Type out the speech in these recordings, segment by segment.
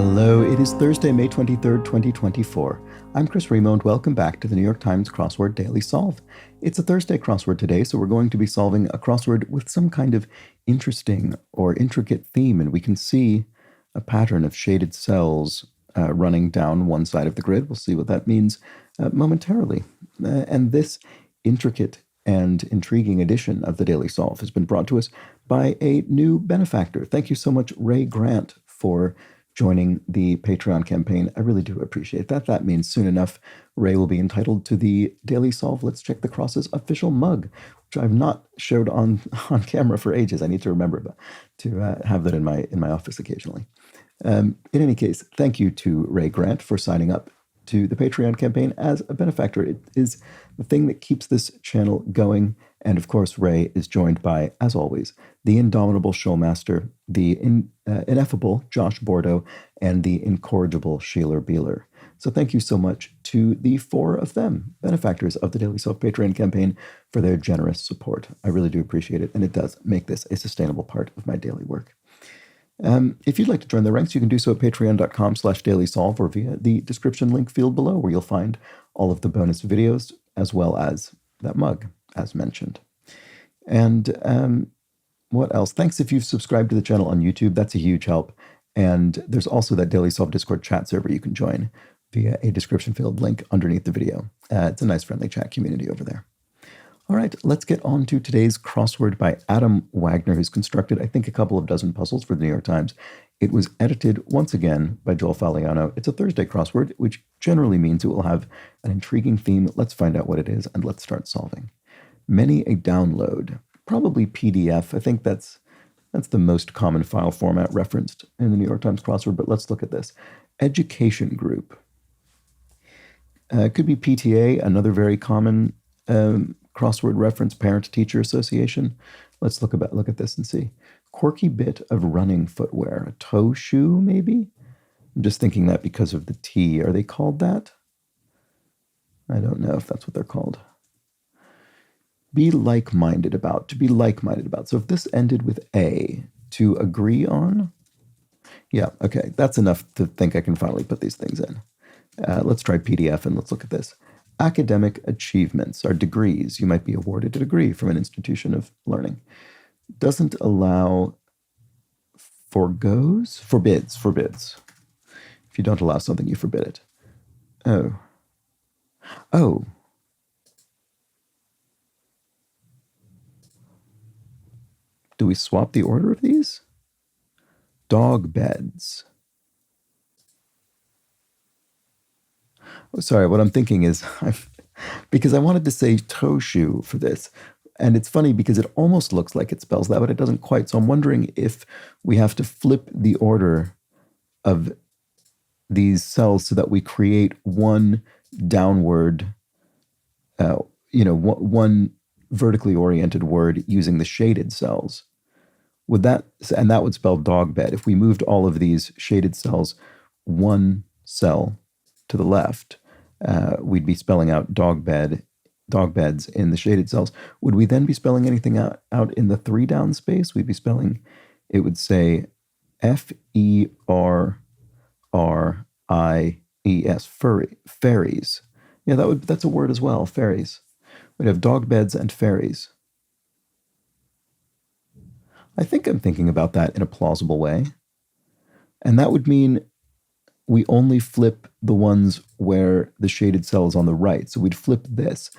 Hello, it is Thursday, May 23rd, 2024. I'm Chris Remo, and welcome back to the New York Times Crossword Daily Solve. It's a Thursday crossword today, so we're going to be solving a crossword with some kind of interesting or intricate theme, and we can see a pattern of shaded cells running down one side of the grid. We'll see what that means momentarily. And this intricate and intriguing edition of the Daily Solve has been brought to us by a new benefactor. Thank you so much, Ray Grant, for joining the Patreon campaign. I really do appreciate that. That means soon enough, Ray will be entitled to the Daily Solve Let's Check the Crosses official mug, which I've not showed on camera for ages. I need to remember to have that in my office occasionally. In any case, thank you to Ray Grant for signing up to the Patreon campaign as a benefactor. It is the thing that keeps this channel going. And of course, Ray is joined by, as always, the indomitable showmaster, the ineffable Josh Bordeaux, and the incorrigible Sheeler Beeler. So thank you so much to the four of them, benefactors of the Daily Solve Patreon campaign, for their generous support. I really do appreciate it, and it does make this a sustainable part of my daily work. If you'd like to join the ranks, you can do so at patreon.com/dailysolve or via the description link field below, where you'll find all of the bonus videos as well as that mug, as mentioned. And what else? Thanks if you've subscribed to the channel on YouTube. That's a huge help. And there's also that Daily Solve Discord chat server you can join via a description field link underneath the video. It's a nice, friendly chat community over there. All right, let's get on to today's crossword by Adam Wagner, who's constructed, I think, a couple of dozen puzzles for the New York Times. It was edited once again by Joel Faliano. It's a Thursday crossword, which generally means it will have an intriguing theme. Let's find out what it is, and let's start solving. Many a download, probably PDF. I think that's the most common file format referenced in the New York Times crossword, but let's look at this. Education group. Could be PTA, another very common crossword reference, Parent-Teacher Association. Let's look at this and see. Quirky bit of running footwear. A toe shoe, maybe? I'm just thinking that because of the T. Are they called that? I don't know if that's what they're called. Be like-minded about. To be like-minded about. So if this ended with A, to agree on? Yeah, okay. That's enough to think I can finally put these things in. Let's try PDF and let's look at this. Academic achievements are degrees. You might be awarded a degree from an institution of learning. Doesn't allow forbids. If you don't allow something, you forbid it. Oh. Do we swap the order of these? Dog beds. Oh, sorry, what I'm thinking is, because I wanted to say toe shoe for this, and it's funny because it almost looks like it spells that, but it doesn't quite. So I'm wondering if we have to flip the order of these cells so that we create one downward, one vertically oriented word using the shaded cells. And that would spell dog bed. If we moved all of these shaded cells one cell to the left, we'd be spelling out dog beds in the shaded cells. Would we then be spelling anything out in the 3 down space? We'd be spelling, it would say Ferries, fairies. Yeah, that's a word as well, fairies. We'd have dog beds and fairies. I think I'm thinking about that in a plausible way. And that would mean we only flip the ones where the shaded cell is on the right. So we'd flip this.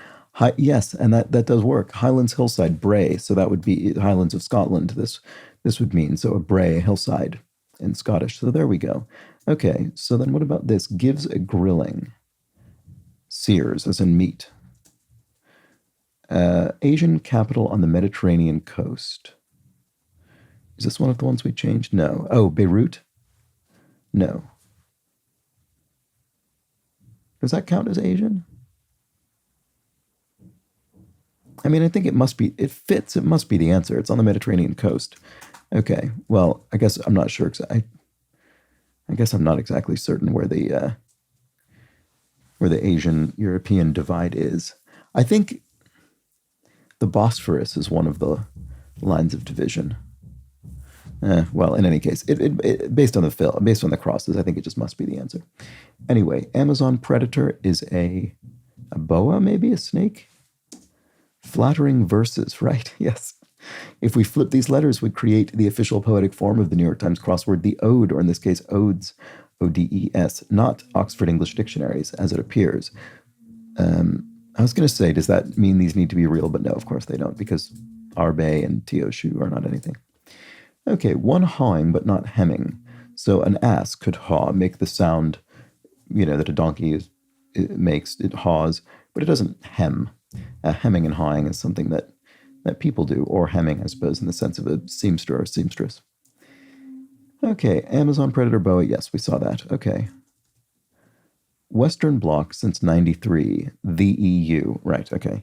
Yes, and that does work. Highlands, hillside, brae. So that would be Highlands of Scotland. This would mean, so a brae, hillside in Scottish. So there we go. Okay, so then what about this? Gives a grilling. Sears, as in meat. Asian capital on the Mediterranean coast. Is this one of the ones we changed? No. Oh, Beirut? No. Does that count as Asian? I mean, I think it fits. It must be the answer. It's on the Mediterranean coast. Okay, well, I guess I'm not sure. I guess I'm not exactly certain where the Asian-European divide is. I think the Bosphorus is one of the lines of division. Well, in any case, based on the based on the crosses, I think it just must be the answer. Anyway, Amazon predator is a boa, maybe a snake. Flattering verses, right? Yes. If we flip these letters, we'd create the official poetic form of the New York Times crossword, the ode, or in this case, odes, O-D-E-S, not Oxford English dictionaries, as it appears. I was going to say, does that mean these need to be real? But no, of course they don't, because arbe and teoshu are not anything. Okay, one hawing, but not hemming. So an ass could haw, make the sound, that a donkey it makes. It haws, but it doesn't hem. Hemming and hawing is something that people do, or hemming, I suppose, in the sense of a seamster or seamstress. Okay, Amazon predator boa. Yes, we saw that. Okay. Western Bloc since '93, the EU. Right. Okay.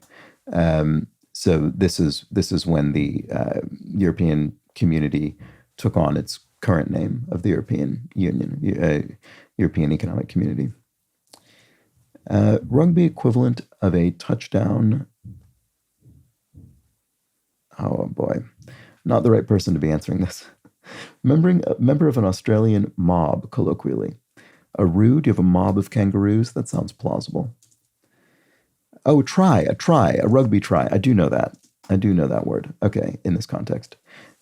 So this is when the European Community took on its current name of the European Union, European Economic Community. Rugby equivalent of a touchdown. Oh boy, not the right person to be answering this. Member of an Australian mob, colloquially. A roo, do you have a mob of kangaroos? That sounds plausible. Oh, a rugby try. I do know that. I do know that word. Okay, in this context.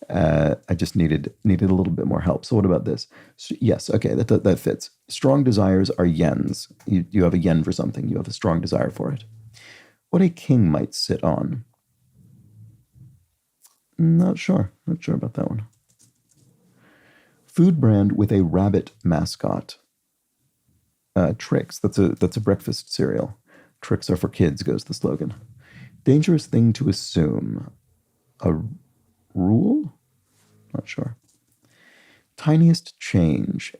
I just needed a little bit more help. So what about this? Yes, okay, that fits. Strong desires are yens. You have a yen for something. You have a strong desire for it. What a king might sit on. Not sure about that one. Food brand with a rabbit mascot. Tricks. That's a breakfast cereal. Tricks are for kids, goes the slogan. Dangerous thing to assume. A rule? Not sure. Tiniest change.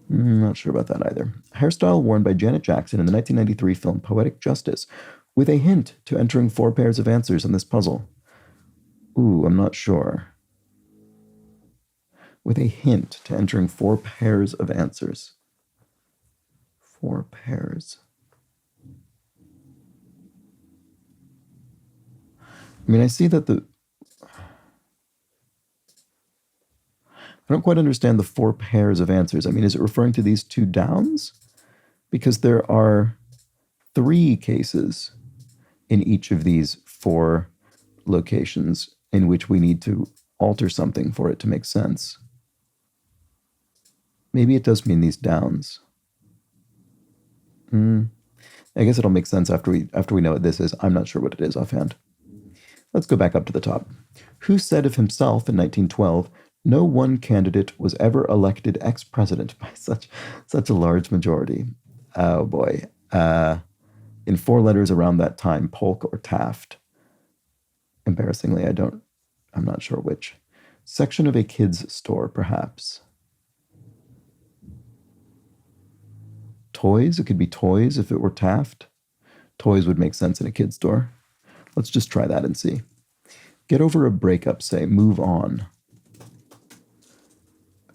Not sure about that either. Hairstyle worn by Janet Jackson in the 1993 film Poetic Justice, with a hint to entering 4 pairs of answers in this puzzle. Ooh, I'm not sure. With a hint to entering 4 pairs of answers. 4 pairs. I mean, I see that I don't quite understand the 4 pairs of answers. I mean, is it referring to these 2 downs? Because there are 3 cases in each of these 4 locations in which we need to alter something for it to make sense. Maybe it does mean these downs. I guess it'll make sense after we know what this is. I'm not sure what it is offhand. Let's go back up to the top. Who said of himself in 1912, no one candidate was ever elected ex-president by such a large majority? Oh boy. In 4 letters around that time, Polk or Taft. Embarrassingly, I'm not sure which. Section of a kid's store, perhaps. Toys? It could be toys if it were Taft. Toys would make sense in a kid's store. Let's just try that and see. Get over a breakup, say, move on.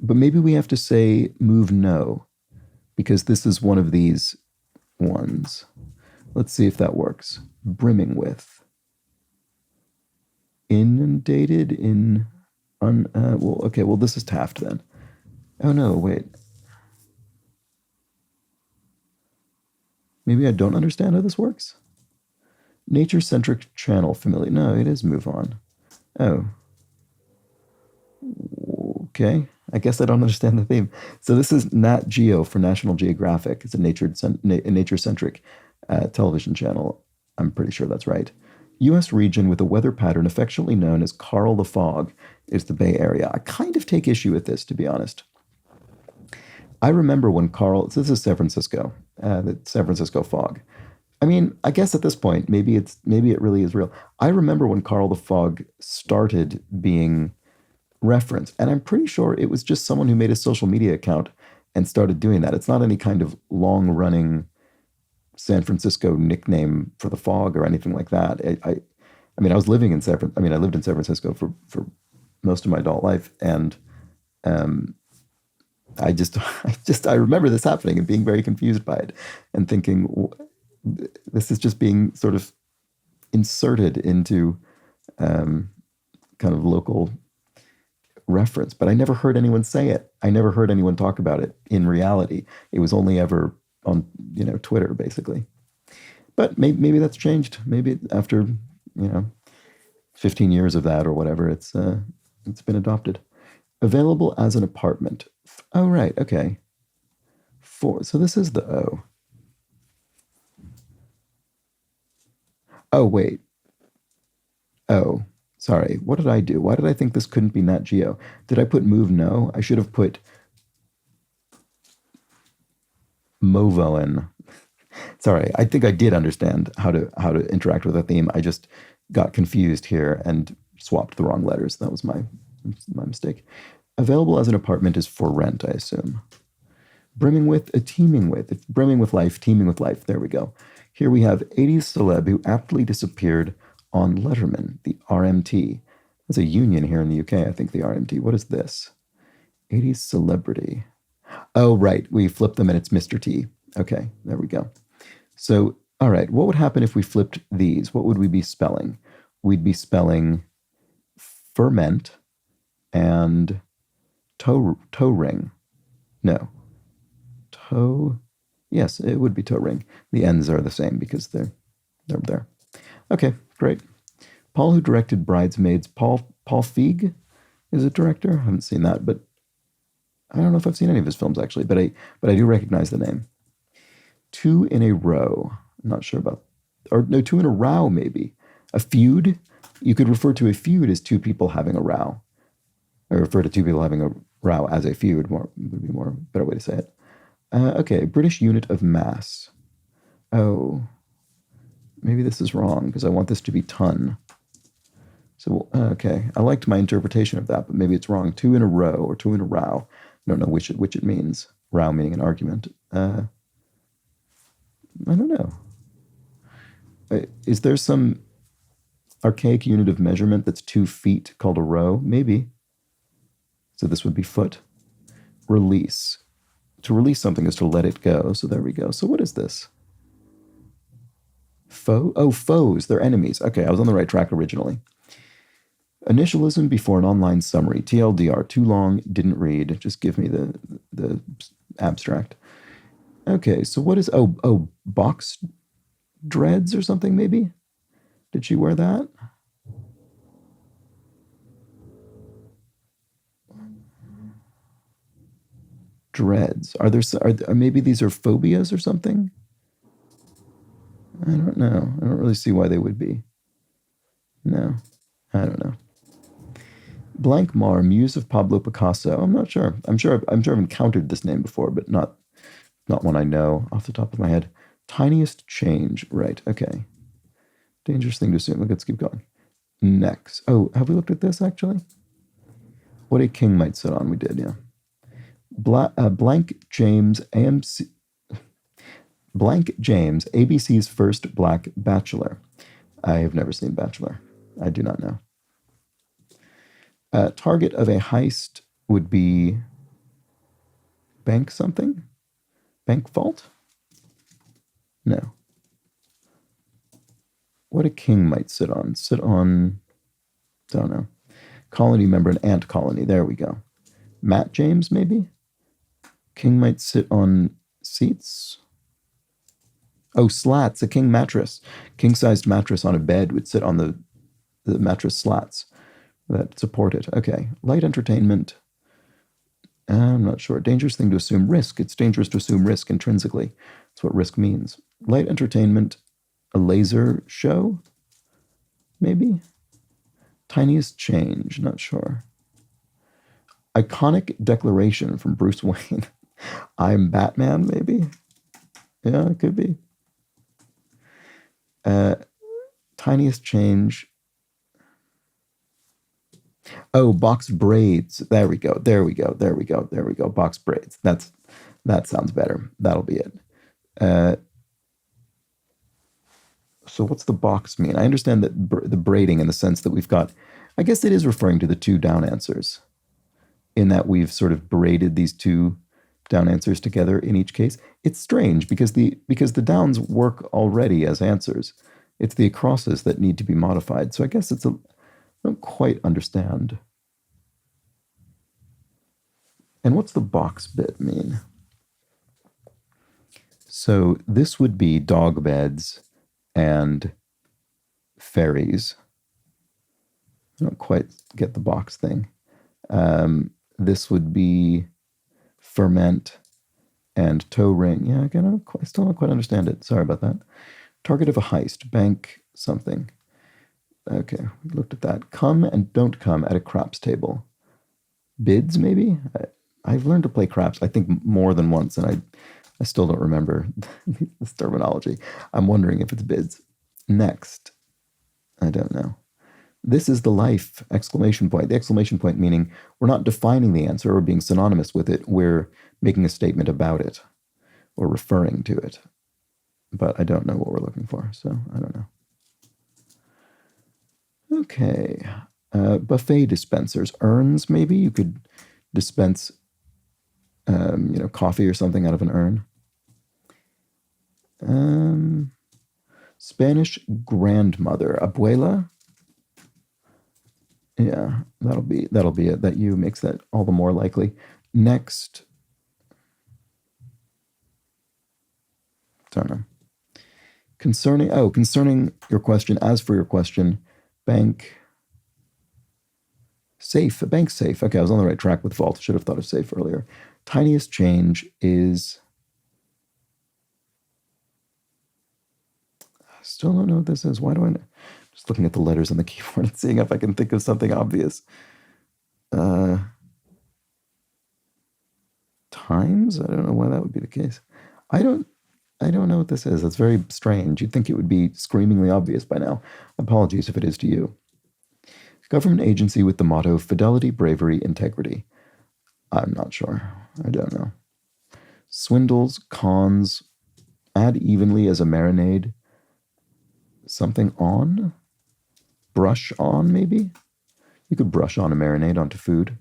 But maybe we have to say move no, because this is one of these ones. Let's see if that works. Brimming with. Inundated in... well, this is Taft then. Oh no, wait. Maybe I don't understand how this works? Nature-centric channel familiar. No, it is move on. Oh. Okay. I guess I don't understand the theme. So this is Nat Geo for National Geographic. It's a nature-centric television channel. I'm pretty sure that's right. U.S. region with a weather pattern affectionately known as Carl the Fog is the Bay Area. I kind of take issue with this, to be honest. I remember when this is San Francisco, the San Francisco fog. I mean, I guess at this point, maybe it really is real. I remember when Carl the Fog started being referenced, and I'm pretty sure it was just someone who made a social media account and started doing that. It's not any kind of long-running San Francisco nickname for the fog or anything like that. I mean, I lived in San Francisco for most of my adult life, and I remember this happening and being very confused by it and thinking, this is just being sort of inserted into kind of local reference, but I never heard anyone say it. I never heard anyone talk about it in reality. It was only ever on, Twitter, basically. But maybe that's changed. Maybe after, 15 years of that or whatever, it's been adopted. Available as an apartment. Oh, right. Okay. So this is the O. Oh, wait. Oh, sorry. What did I do? Why did I think this couldn't be Nat Geo? Did I put move no? I should have put Movoen. Sorry, I think I did understand how to interact with a theme. I just got confused here and swapped the wrong letters. That was my mistake. Available as an apartment is for rent, I assume. Brimming with, teeming with, brimming with life, teeming with life. There we go. Here we have 80s celeb who aptly disappeared on Letterman, the RMT. There's a union here in the UK, I think, the RMT. What is this? 80s celebrity. Oh, right. We flip them and it's Mr. T. Okay, there we go. So, all right, what would happen if we flipped these? What would we be spelling? We'd be spelling ferment and toe ring. No. Toe. Yes, it would be toe ring. The ends are the same because they're there. Okay, great. Paul, who directed Bridesmaids. Paul Feig is a director. I haven't seen that, but I don't know if I've seen any of his films actually, but I do recognize the name. 2 in a row. I'm not sure about, or no, 2 in a row maybe. A feud. You could refer to a feud as two people having a row, or refer to two people having a row as a feud. Would be more better way to say it. Okay, British unit of mass. Oh, maybe this is wrong because I want this to be ton. So, okay, I liked my interpretation of that, but maybe it's wrong. 2 in a row or 2 in a row. I don't know which it means. Row meaning an argument. I don't know. Is there some archaic unit of measurement that's 2 feet called a row? Maybe. So this would be foot. Release. To release something is to let it go. So there we go. So what is this? Foe? Oh, foes. They're enemies. Okay, I was on the right track originally. Initialism before an online summary. TLDR. Too long. Didn't read. Just give me the abstract. Okay, so what is... Oh, box dreads or something maybe? Did she wear that? Dreads. Are maybe these are phobias or something? I don't know. I don't really see why they would be. No, I don't know. Blank Mar, muse of Pablo Picasso. I'm not sure. I'm sure I've encountered this name before, but not one I know off the top of my head. Tiniest change. Right. Okay. Dangerous thing to assume. Let's keep going. Next. Oh, have we looked at this actually? What a king might sit on. We did, yeah. Blank James ABC's first black bachelor. I have never seen Bachelor. I do not know. Target of a heist would be bank something? Bank vault? No. What a king might sit on. Don't know. Colony member, an ant colony. There we go. Matt James, maybe? King might sit on seats. Oh, slats, a king mattress. King-sized mattress on a bed would sit on the mattress slats that support it. Okay. Light entertainment. I'm not sure. Dangerous thing to assume. Risk. It's dangerous to assume risk intrinsically. That's what risk means. Light entertainment. A laser show? Maybe? Tiniest change. Not sure. Iconic declaration from Bruce Wayne. I'm Batman, maybe? Yeah, it could be. Tiniest change. Oh, box braids. There we go. Box braids. That sounds better. That'll be it. So what's the box mean? I understand that the braiding in the sense that we've got, I guess it is referring to the 2 down answers in that we've sort of braided these 2 down answers together in each case. It's strange because the downs work already as answers. It's the acrosses that need to be modified. So I guess it's I don't quite understand. And what's the box bit mean? So this would be dog beds and ferries. I don't quite get the box thing. This would be ferment and toe ring. Yeah, again, I still don't quite understand it. Sorry about that. Target of a heist, bank something. Okay, we looked at that. Come and don't come at a craps table. Bids, maybe? I've learned to play craps, I think, more than once, and I still don't remember this terminology. I'm wondering if it's bids. Next. I don't know. This is the life! Exclamation point. The exclamation point meaning we're not defining the answer or being synonymous with it. We're making a statement about it or referring to it. But I don't know what we're looking for, so I don't know. Okay. Buffet dispensers. Urns, maybe? You could dispense coffee or something out of an urn. Spanish grandmother. Abuela? Yeah, that'll be it. That you makes that all the more likely. Next. Don't know. Concerning your question, as for your question, bank safe, a bank safe. Okay, I was on the right track with vault. Should have thought of safe earlier. Tiniest change is, I still don't know what this is. Why do I know? Just looking at the letters on the keyboard and seeing if I can think of something obvious. Times? I don't know why that would be the case. I don't know what this is. It's very strange. You'd think it would be screamingly obvious by now. Apologies if it is to you. Government agency with the motto fidelity, bravery, integrity. I'm not sure. I don't know. Swindles, cons, add evenly as a marinade. Something on? Brush on, maybe? You could brush on a marinade onto food.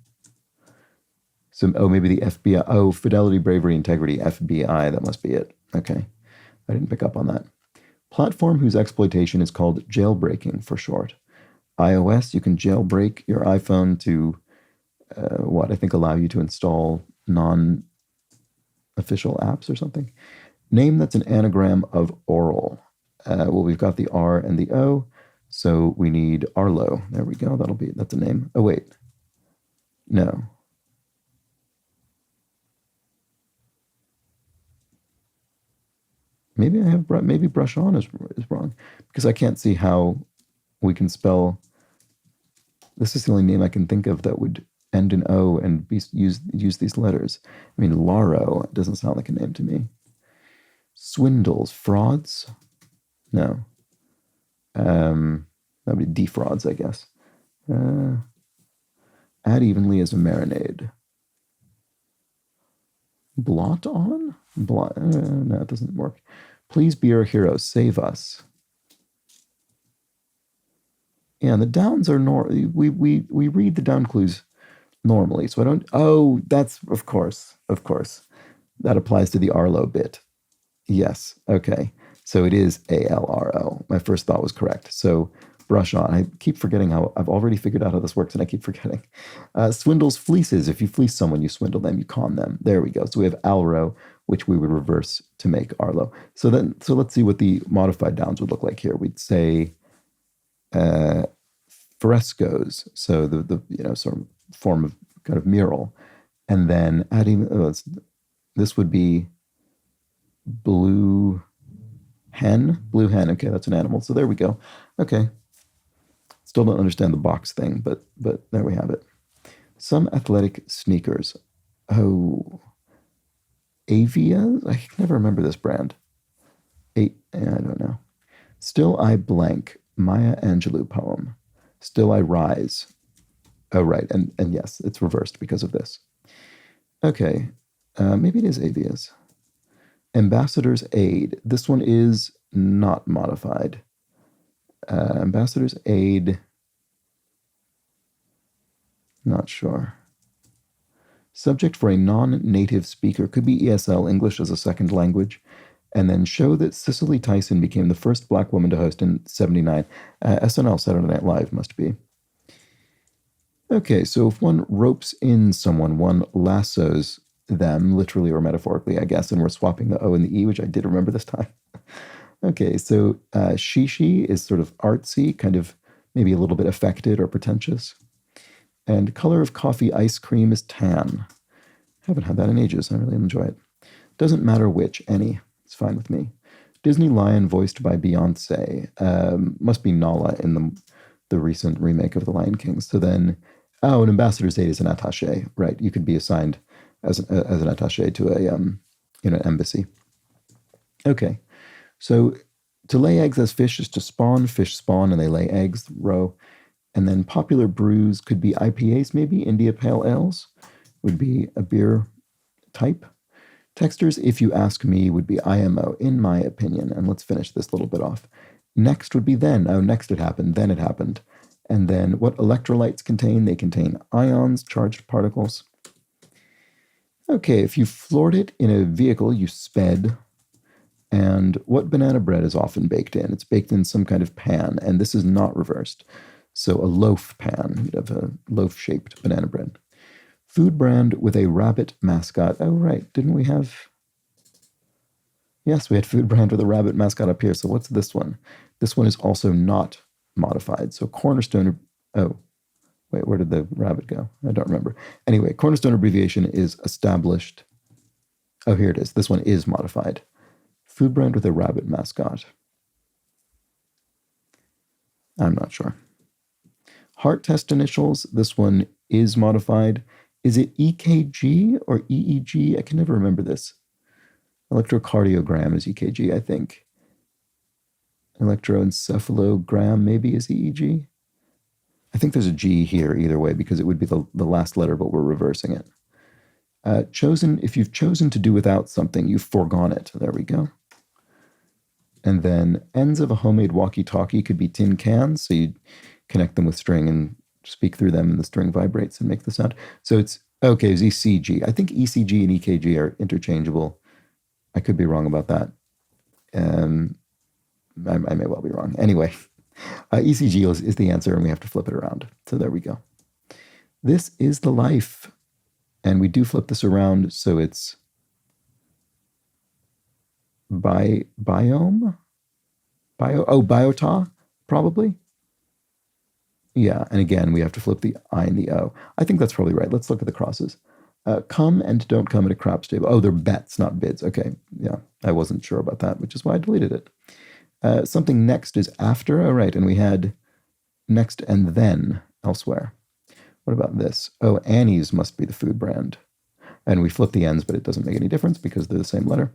So, maybe the FBI. Oh, fidelity, bravery, integrity, FBI. That must be it. Okay. I didn't pick up on that. Platform whose exploitation is called jailbreaking for short. iOS, you can jailbreak your iPhone to, I think allow you to install non-official apps or something. Name that's an anagram of oral. We've got the R and the O, so we need Arlo. There we go. That's a name. Oh, wait. No. Maybe brush on is wrong, because I can't see how we can spell. This is the only name I can think of that would end in O and use these letters. I mean, Laro doesn't sound like a name to me. Swindles, frauds? No. That would be defrauds, I guess. Add evenly as a marinade. Blot on? No, it doesn't work. Please be our hero. Save us. Yeah, and the downs are we read the down clues normally, so I don't. Oh, that's of course. That applies to the Arlo bit. Yes. Okay. So it is ALRO. My first thought was correct. So brush on. I keep forgetting how I've already figured out how this works, and I keep forgetting. Swindles, fleeces. If you fleece someone, you swindle them, you con them. There we go. So we have ALRO, which we would reverse to make Arlo. So let's see what the modified downs would look like here. We'd say frescoes. So the sort of form of kind of mural, and then adding this would be blue hen. Okay, that's an animal. So there we go. Okay. Still don't understand the box thing, but there we have it. Some athletic sneakers. Oh, Avia? I can never remember this brand. I don't know. Still I blank. Maya Angelou poem. Still I rise. Oh, right. And yes, it's reversed because of this. Okay. Maybe it is Avia's. Ambassador's Aid. This one is not modified. Ambassador's Aid. Not sure. Subject for a non-native speaker. Could be ESL, English as a second language. And then show that Cicely Tyson became the first black woman to host in '79. SNL, Saturday Night Live, must be. Okay, so if one ropes in someone, one lassos them, literally or metaphorically, I guess, and we're swapping the O and the E, which I did remember this time. Okay, so shishi is sort of artsy, kind of maybe a little bit affected or pretentious. And color of coffee ice cream is tan. Haven't had that in ages. I really enjoy it. Doesn't matter which, any. It's fine with me. Disney Lion voiced by Beyonce. Must be Nala in the recent remake of The Lion King. So then, an ambassador's aide is an attaché, right? You could be assigned as an attaché to an embassy. Okay, so to lay eggs as fish is to spawn. Fish spawn and they lay eggs, row. And then popular brews could be IPAs, maybe. India Pale Ales would be a beer type. Textures, if you ask me, would be IMO, in my opinion. And let's finish this little bit off. Next would be then. Oh, next it happened, then it happened. And then what electrolytes contain? They contain ions, charged particles. Okay, if you floored it in a vehicle, you sped. And what banana bread is often baked in? It's baked in some kind of pan, and this is not reversed. So a loaf pan, you'd have a loaf-shaped banana bread. Food brand with a rabbit mascot. Oh, right, didn't we have... Yes, we had food brand with a rabbit mascot up here. So what's this one? This one is also not modified. So Cornerstone... Oh, wait, where did the rabbit go? I don't remember. Anyway, Cornerstone abbreviation is established. Oh, here it is. This one is modified. Food brand with a rabbit mascot. I'm not sure. Heart test initials. This one is modified. Is it EKG or EEG? I can never remember this. Electrocardiogram is EKG, I think. Electroencephalogram maybe is EEG. I think there's a G here either way because it would be the last letter, but we're reversing it. If you've chosen to do without something, you've foregone it. There we go. And then ends of a homemade walkie-talkie could be tin cans, so you connect them with string and speak through them, and the string vibrates and makes the sound. So it's ECG. I think ECG and EKG are interchangeable. I could be wrong about that. I may well be wrong. Anyway, ECG is the answer, and we have to flip it around. So there we go. This is the life. And we do flip this around, so it's biome? Biota, probably? Yeah, and again, we have to flip the I and the O. I think that's probably right. Let's look at the crosses. Come and don't come at a crap stable. Oh, they're bets, not bids. Okay, yeah, I wasn't sure about that, which is why I deleted it. Something next is after. Oh, right, and we had next and then elsewhere. What about this? Oh, Annie's must be the food brand. And we flip the ends, but it doesn't make any difference because they're the same letter.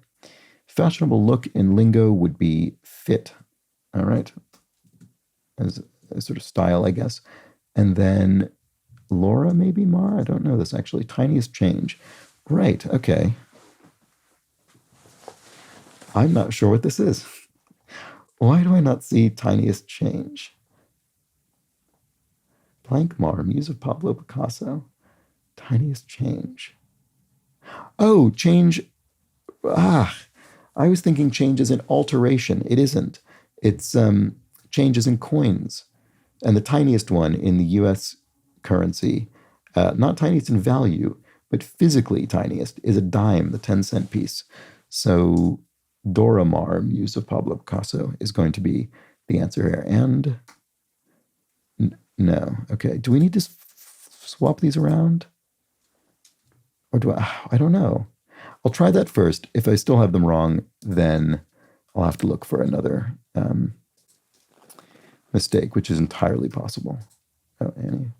Fashionable look in lingo would be fit. All right. As a sort of style, I guess. And then Laura, maybe Mar? I don't know this actually. Tiniest change. Right. Okay. I'm not sure what this is. Why do I not see tiniest change? Blank Mar, Muse of Pablo Picasso. Tiniest change. Oh, change. I was thinking change is an alteration. It isn't. It's changes in coins. And the tiniest one in the US currency, not tiniest in value, but physically tiniest, is a dime, the 10-cent piece. So Dora Maar, Muse of Pablo Picasso, is going to be the answer here. And no. Okay. Do we need to swap these around? Or do I don't know. I'll try that first. If I still have them wrong, then I'll have to look for another mistake, which is entirely possible. Oh, Annie.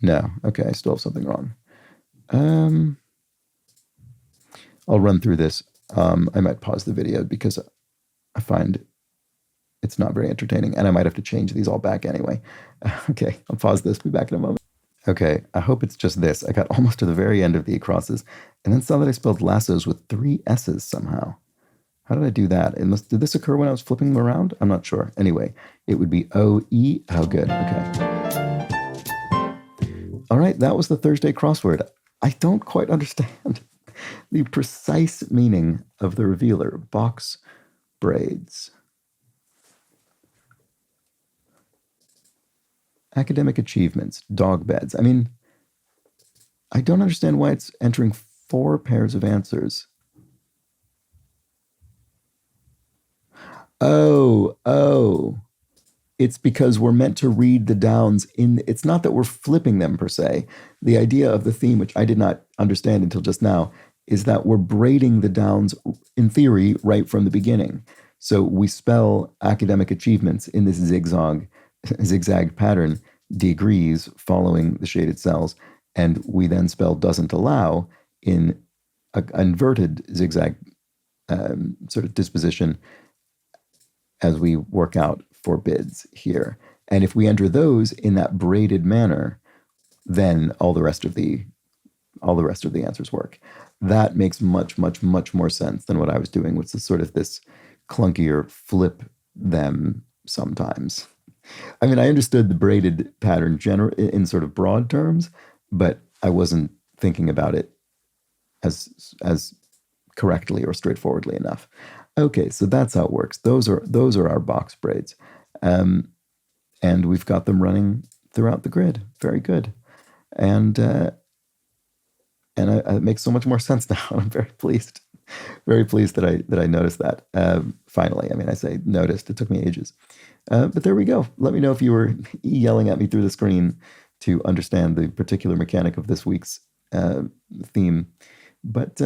No. Okay, I still have something wrong. I'll run through this. I might pause the video because I find it's not very entertaining, and I might have to change these all back anyway. Okay, I'll pause this, be back in a moment. Okay, I hope it's just this. I got almost to the very end of the acrosses, and then saw that I spelled lassos with 3 S's somehow. How did I do that? Did this occur when I was flipping them around? I'm not sure. Anyway, it would be O-E. Oh, good. Okay. All right, that was the Thursday crossword. I don't quite understand. The precise meaning of the revealer. Box braids. Academic achievements. Dog beds. I mean, I don't understand why it's entering 4 pairs of answers. Oh. It's because we're meant to read the downs in. It's not that we're flipping them per se. The idea of the theme, which I did not understand until just now, is that we're braiding the downs in theory right from the beginning. So we spell academic achievements in this zigzag pattern, degrees following the shaded cells, and we then spell doesn't allow in an inverted zigzag sort of disposition as we work out forbids here. And if we enter those in that braided manner, then all the rest of the answers work. That makes much more sense than what I was doing, which is sort of this clunkier flip them sometimes. I mean, I understood the braided pattern in sort of broad terms, but I wasn't thinking about it as correctly or straightforwardly enough. Okay, so that's how it works. Those are our box braids. And we've got them running throughout the grid. Very good. And it makes so much more sense now. I'm very pleased. Very pleased that I noticed that. Finally, I mean, I say noticed. It took me ages. But there we go. Let me know if you were yelling at me through the screen to understand the particular mechanic of this week's theme. But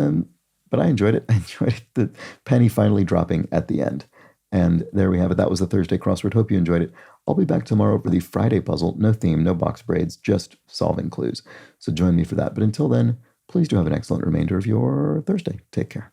I enjoyed it. I enjoyed the penny finally dropping at the end. And there we have it. That was the Thursday crossword. Hope you enjoyed it. I'll be back tomorrow for the Friday puzzle. No theme, no box braids, just solving clues. So join me for that. But until then, please do have an excellent remainder of your Thursday. Take care.